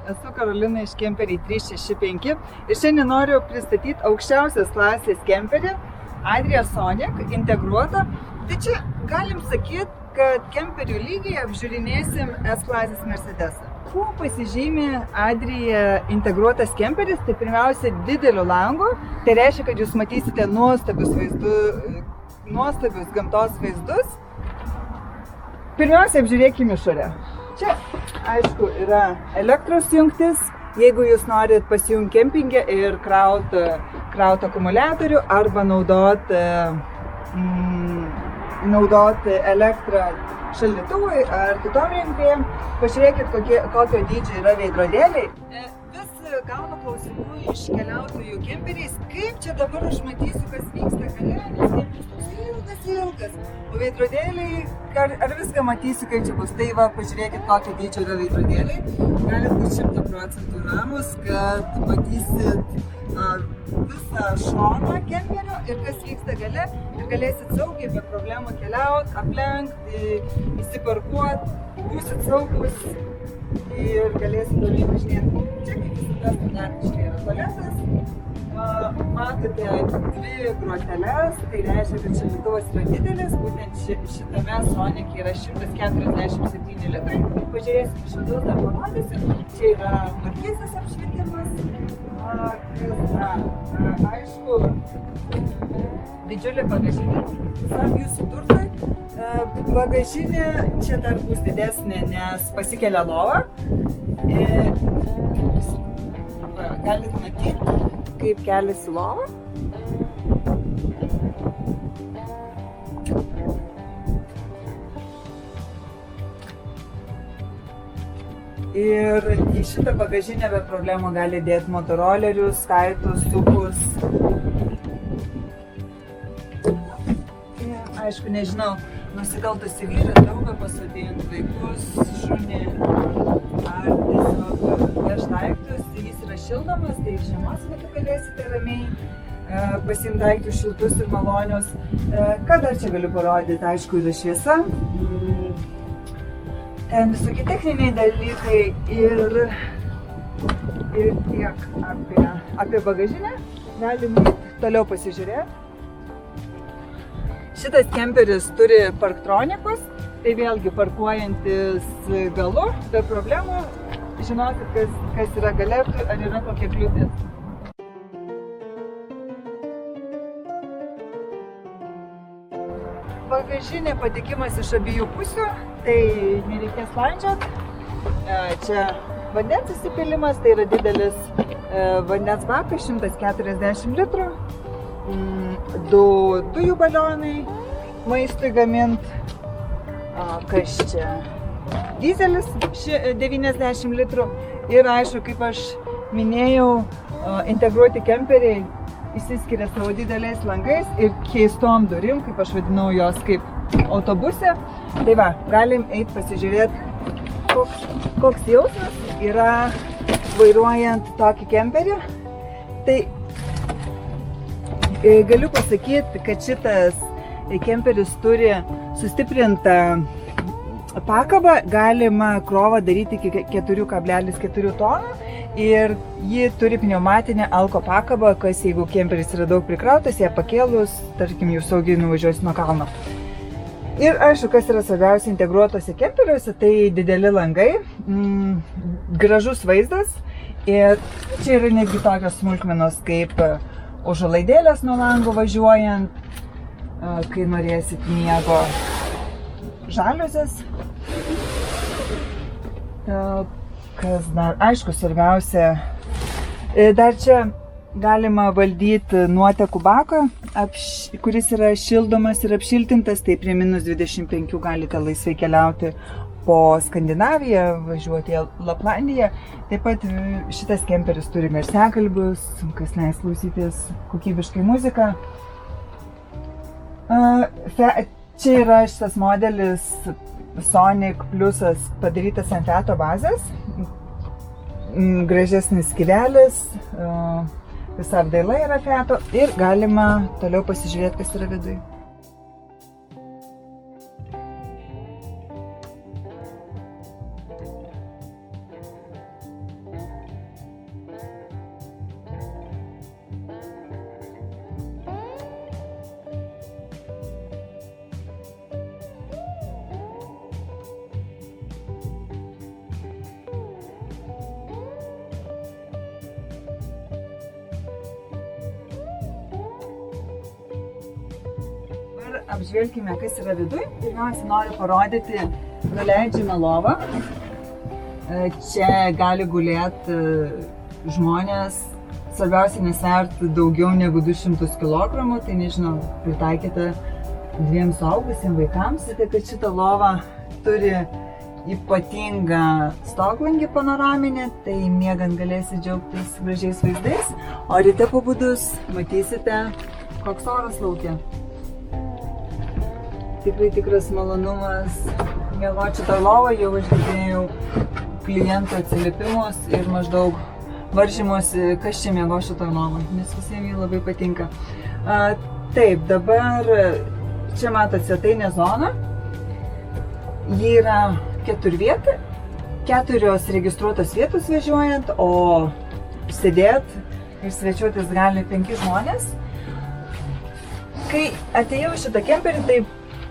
esu Karolina iš Kemperiai 365 ir šiandien noriu pristatyti aukščiausios klasės kemperį Adria Sonic integruotą. Tai čia galim sakyti, kad kemperių lygiai apžiūrinėsim S klasės Mercedesą. Kuo pasižymi Adria integruotas kemperis? Tai pirmiausia dideliu langu. Tai reiškia, kad jūs matysite nuostabius gamtos vaizdus. Pirmiausia, apžiūrėkime išorę. Čia, aišku, yra elektros jungtis. Jeigu jūs norit pasijungti kempingę ir krauti akumuliatorių arba naudoti elektrą šaldytuvui ar kitom reikmėm, pažiūrėkit, kokio dydžio yra veidrodėliai. Vis gaunu klausimų iš keliautojų kemperiais, kaip čia dabar aš matysiu, kas vyksta gale, nes kemperis toks ilgas. O veidrodėliai, ar viską matysiu, kaip čia bus? Tai va, pažiūrėkit, kokio dydžio yra veidrodėliai. Galit būti 100% ramus, kad matysit visą šoną kemperio ir kas vyksta gale ir galėsit saugiai be problemų keliauti, aplenkti, įsiparkuoti, būsit saugus ir galėsit toliau važinėti. Čia kaip visada standartiškai yra tualetas. Matote dvi groteles, tai reiškia, kad šaldytuvas yra didelis, būtent šitame Sonic yra 147 litrai. Pažiūrėsim iš vidaus, dar parodysim. Čia yra markizas apšvietimas. Aišku, didžiulė bagažinė visam jūsų turtui. Bagažinė čia dar bus didesnė, nes pasikelia lova. Galit matyti, kaip keliasi lova. Ir į šitą bagažinę be problemų gali dėti motorolerius, skaitus, sukus. Aišku, nežinau, nusikaltusi vyrą, draugą pasodinti, vaikus, šunį ar tiesiog veš daiktus. Jis yra šildomas, tai žiemos metu galėsite ramiai pasiimti daiktus šiltus ir malonius. Ką dar čia galiu parodyti? Aišku, yra šviesa. Ten visokie techniniai dalykai ir tiek apie bagažinę. Galim toliau pasižiūrėti. Šitas kemperis turi parktronikus, tai vėlgi parkuojantis galu, be problemų. Žinosit, kas yra gale, ar yra kokia kliūtis. Bagažinė patekimas iš abiejų pusių, tai nereikės landžiot. Čia vandens įsipylimas, tai yra didelis vandens bakas, 140 litrų. 2 dujų balionai maistui gaminti. Kas čia? Dizelis 90 litrų. Ir aišku, kaip aš minėjau, integruoti kemperiai išsiskiria savo dideliais langais ir keistom durim, kaip aš vadinau jos kaip autobusė. Tai va, galim eiti pasižiūrėti, koks jausmas yra vairuojant tokį kemperį. Tai galiu pasakyti, kad šitas kemperis turi sustiprintą pakabą, galima krovą daryti iki 4,4 tonų ir ji turi pneumatinę alko pakabą, kas jeigu kemperis yra daug prikrautas, ją pakėlus, tarkim, jūs saugiai nuvažiuosi nuo kalno. Ir aišku, kas yra svarbiausia integruotose kemperiuose, tai dideli langai, gražus vaizdas ir čia yra netgi tokios smulkmenos kaip užuolaidėlės nuo lango važiuojant, kai norėsit miego, žaliuzės. Kas dar? Aišku, svarbiausia, dar čia galima valdyti nuotekų baką, kuris yra šildomas ir apšiltintas, tai prie -25 galite laisvai keliauti po Skandinaviją, važiuoti į Laplandiją. Taip pat šitas kemperis turi garsiakalbius, kas leis klausytis kokybiškai muziką. Čia yra šitas modelis Sonic Plusas padarytas ant Fiato bazės. Gražesnis skydelis, visa apdaila yra Fiato ir galima toliau pasižiūrėti, kas yra viduje. apžvelkime, kas yra viduj. Pirmiausia, noriu parodyti nuleidžiamą lovą. Čia gali gulėti žmonės, svarbiausia nesverti daugiau negu 200 kg, tai nežinau, pritaikyta 2 suaugusiems vaikams. Tai kad šitą lovą turi ypatingą stoglangį panoraminį, tai miegant galėsi džiaugtis gražiais vaizdais, o ryte pabudus matysite, koks oras laukia. Tikras malonumas miegoti šitą lovą, jau aš girdėjau klientų atsiliepimus ir maždaug varžymosi, kas čia miego šitą lovą, nes visiems jį labai patinka. Taip, dabar čia matot svetainės zoną. Ji yra 4 vietą, 4 registruotos vietos važiuojant, o sėdėt ir svečiuotis gali 5 žmonės. Kai atėjau šitą kemperį, tai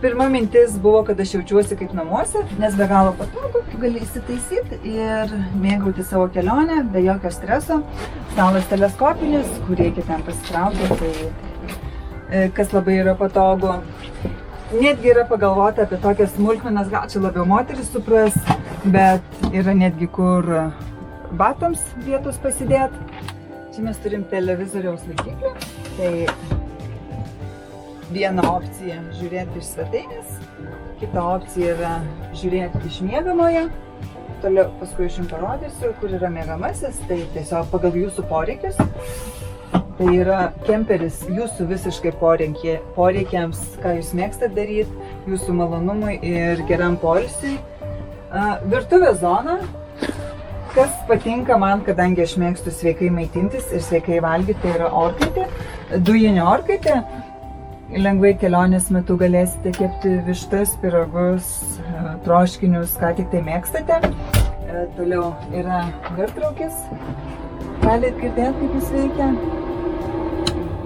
pirma mintis buvo, kad aš jaučiuosi kaip namuose, nes be galo patogu, gali įsitaisyti ir mėgauti savo kelionę, be jokio streso. Stalas teleskopinis, kur reikia ten pasitraukti, tai kas labai yra patogu. Netgi yra pagalvota apie tokias smulkmenas, gal čia labiau moteris supras, bet yra netgi kur batams vietos pasidėti. Čia mes turim televizoriaus laikiklį, tai viena opcija žiūrėti iš svetainės, kita opcija yra žiūrėti iš miegamojo. Toliau paskui aš jums parodysiu, kur yra miegamasis, tai tiesiog pagal jūsų poreikius. Tai yra kemperis jūsų visiškai poreikiams, ką jūs mėgstate daryti, jūsų malonumui ir geram poilsiui. Virtuvės zona, kas patinka man, kadangi aš mėgstu sveikai maitintis ir sveikai valgyti, tai yra orkaitė, dujinė orkaitė. Lengvai kelionės metu galėsite kepti vištas, pyragus, troškinius, ką tik tai mėgstate. Toliau yra gartraukis, galite girdėti, kaip jis veikia.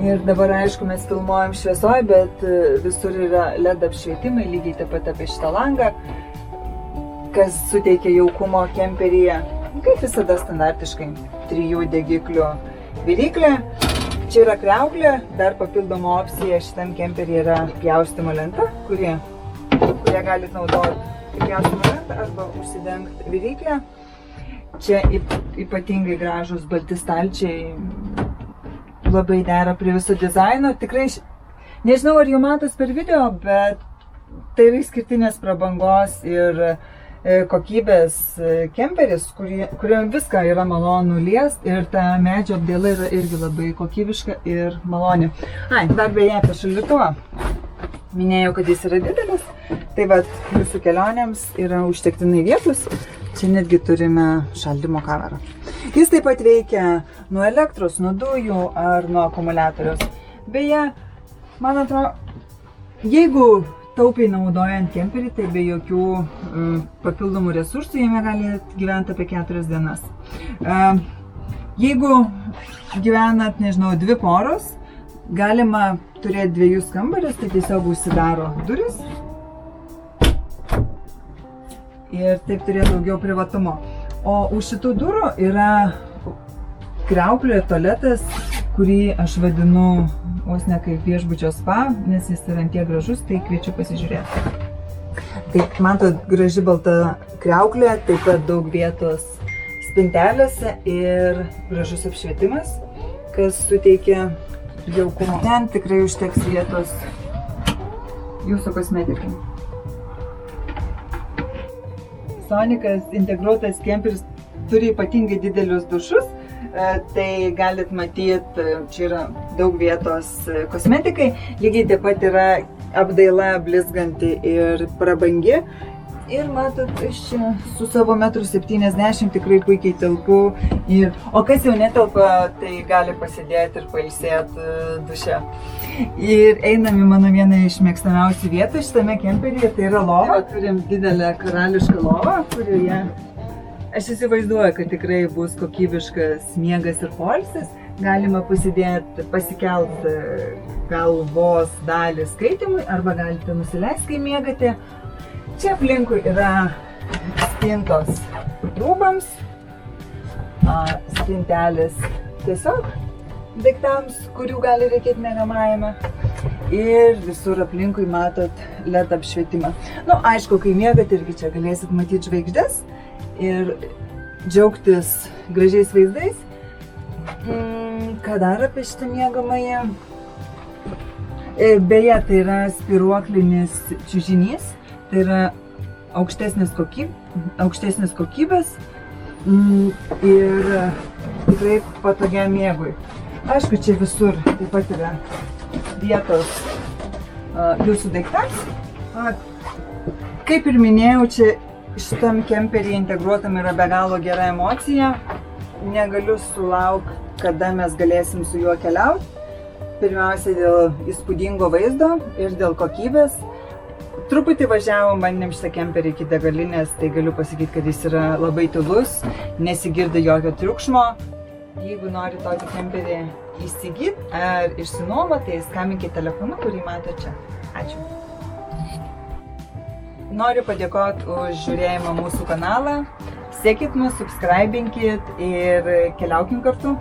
Ir dabar, aišku, mes filmuojam šviesoj, bet visur yra LED apšvietimai, lygiai taip pat apie šitą langą, kas suteikia jaukumo kemperyje, kaip visada standartiškai 3 degiklių viryklė. Čia yra kriauklė, dar papildoma opcija šitam kemperį yra pjaustymo lenta, kurią galite naudoti pjaustymo lentą arba užsidengti viryklę. Čia ypatingai gražus balti stalčiai, labai dera prie viso dizaino. Tikrai, nežinau ar jau matos per video, bet tai yra išskirtinės prabangos ir kokybės kemperis, kuriam viską yra malonu liest ir ta medžio apdaila yra irgi labai kokybiška ir maloni. Dar beje apie šaldytuvą. Minėjau, kad jis yra didelis, tai vat jūsų kelionėms yra užtektinai vietos. Čia netgi turime šaldymo kamerą. Jis taip pat veikia nuo elektros, nuo dujų ar nuo akumuliatoriaus. Beje, man atrodo, jeigu taupiai naudojant kemperį, tai be jokių papildomų resursų jame gali gyventi apie 4 dienas. Jeigu gyvenat, nežinau, 2 poros, galima turėti 2 kambarius, tai tiesiog užsidaro duris ir taip turėti daugiau privatumo. O už šitų durų yra kriauklė, tualetas, kurį aš vadinu vos ne kaip viešbučio spa, nes jis yra tiek gražus, tai kviečiu pasižiūrėti. Taip, matot, graži balta kriauklė, taip pat daug vietos spintelėse ir gražus apšvietimas, kas suteikia jaukumo. Ten tikrai užteks vietos jūsų kosmetikai. Sonicas integruotas kemperis turi ypatingai didelius dušus. Tai galit matyti, čia yra daug vietos kosmetikai, lygiai taip pat yra apdaila blizganti ir prabangi. Ir matot, aš čia su savo 1,70 m tikrai puikiai telpu. O kas jau netelpa, tai gali pasidėti ir pailsėti duše. Ir einam į mano vieną iš mėgstamiausių vietų šitame kemperyje, tai yra lova. Turim didelę karališką lovą, kurioje aš įsivaizduoju, kad tikrai bus kokybiškas miegas ir poilsis. Galima pasikelti galvos dalį skaitimui arba galite nusileisti, kai miegate. Čia aplinkui yra spintos rūbams, spintelės tiesiog daiktams, kurių gali reikėti miegamajame. ir visur aplinkui matot LED apšvietimą. Nu, aišku, kai miegat irgi čia galėsit matyti žvaigždės ir džiaugtis gražiais vaizdais. Ką dar apie šitą miegamąjį? Beje, tai yra spiruoklinis čiužinys, tai yra aukštesnės kokybės ir tikrai patogiam miegui. Aišku, čia visur taip pat yra vietos jūsų daiktams. Kaip ir minėjau, čia šitam kemperyje integruotam yra be galo gera emocija. Negaliu sulaukti, kada mes galėsim su juo keliauti. Pirmiausia, dėl įspūdingo vaizdo ir dėl kokybės. Truputį važiavom, bandėm šitą kemperį iki degalinės, tai galiu pasakyti, kad jis yra labai tylus, nesigirdi jokio triukšmo. Jeigu nori tokį kemperį įsigyti ar išsinuomoti, tai skambinkite telefonu, kurį matote čia. Ačiū. Noriu padėkoti už žiūrėjimą mūsų kanalą. Sekit mus, subscribinkit ir keliaukim kartu.